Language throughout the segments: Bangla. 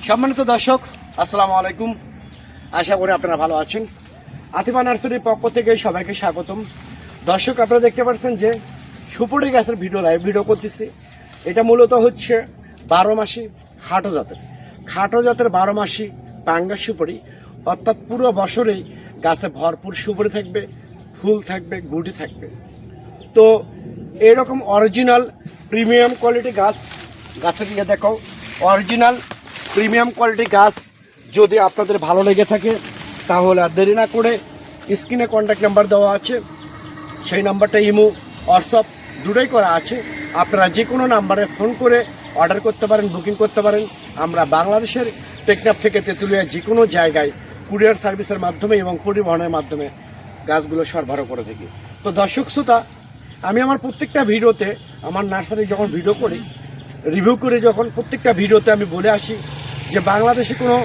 সম্মানিত দর্শক, আসসালামু আলাইকুম। আশা করি আপনারা ভালো আছেন। আতিফা নার্সারির পক্ষ থেকে সবাইকে স্বাগতম। দর্শক, আপনারা দেখতে পাচ্ছেন যে সুপুরি গাছের লাইভ ভিডিও করতেছি। এটা মূলত হচ্ছে 12 মাসি খাটো জাতের 12 মাসি পাঙ্গাস সুপুরি, অর্থাৎ পুরো বছরেই গাছে ভরপুর সুপুরি থাকবে, ফুল থাকবে, গুটি থাকবে। তো এরকম অরিজিনাল প্রিমিয়াম কোয়ালিটি গাছের দিকে দেখো, অরিজিনাল প্রিমিয়াম কোয়ালিটি গাছ যদি আপনাদের ভালো লেগে থাকে তাহলে আর দেরি না করে স্ক্রিনে কন্ট্যাক্ট নাম্বার দেওয়া আছে, সেই নাম্বারটা ইমো হোয়াটসঅ্যাপ দুটোই করা আছে। আপনারা যে কোনো নাম্বারে ফোন করে অর্ডার করতে পারেন, বুকিং করতে পারেন। আমরা বাংলাদেশের টেকনাফ থেকে তেঁতুলিয়া যে কোনো জায়গায় কুরিয়ার সার্ভিসের মাধ্যমে এবং পরিবহনের মাধ্যমে গাছগুলো সরবরাহ করে থাকি। তো দর্শক শ্রোতা, আমি আমার প্রত্যেকটা ভিডিওতে আমার নার্সারি যখন ভিডিও করি, রিভিউ করে যখন প্রত্যেকটা ভিডিওতে আমি বলে আসি যে বাংলাদেশে কোনো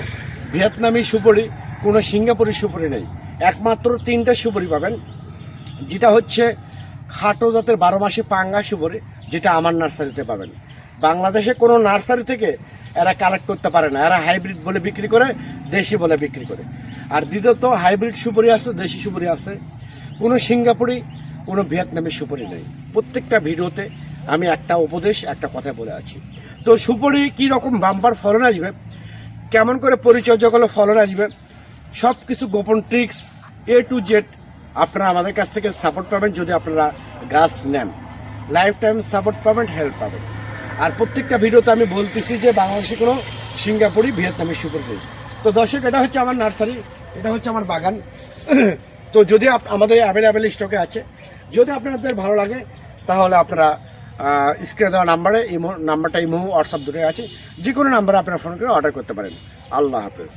ভিয়েতনামি সুপুরি, কোনো সিঙ্গাপুরি সুপুরি নেই। একমাত্র 3টা সুপুরি পাবেন, যেটা হচ্ছে খাটো জাতের 12 মাসি পাঙ্গা সুপুরি, যেটা আমার নার্সারিতে পাবেন। বাংলাদেশে কোনো নার্সারি থেকে এরা কালেক্ট করতে পারে না। এরা হাইব্রিড বলে বিক্রি করে, দেশি বলে বিক্রি করে। আর দ্বিতীয়ত হাইব্রিড সুপুরি আছে, দেশি সুপুরি আছে, কোনো সিঙ্গাপুরি, কোনো ভিয়েতনামি সুপুরি নেই। প্রত্যেকটা ভিডিওতে আমি একটা উপদেশ, একটা কথা বলে আছি। তো সুপুরি কী রকম বাম্পার ফলন আসবে, কেমন করে পরিচর্যা করলে ফলন আসবে, সব কিছু গোপন ট্রিক্স A to Z আপনারা আমাদের কাছ থেকে সাপোর্ট পাবেন। যদি আপনারা গাছ নেন, লাইফ টাইম সাপোর্ট পাবেন, হেল্প পাবেন। আর প্রত্যেকটা ভিডিওতে আমি বলতেছি যে বাংলাদেশে কোনো সিঙ্গাপুরি, ভিয়েতনামি সুপুরি নেই। তো দর্শক, এটা হচ্ছে আমার নার্সারি, এটা হচ্ছে আমার বাগান। তো যদি আমাদের অ্যাভেলেবেল স্টকে আছে, যদি আপনাদের ভালো লাগে তাহলে আপনারা স্ক্রিনে দেওয়া নাম্বারটা ইমো হোয়াটসঅ্যাপ দুটোই আছে, যে কোনো নাম্বারে আপনারা ফোন করে অর্ডার করতে পারেন। আল্লাহ হাফেজ।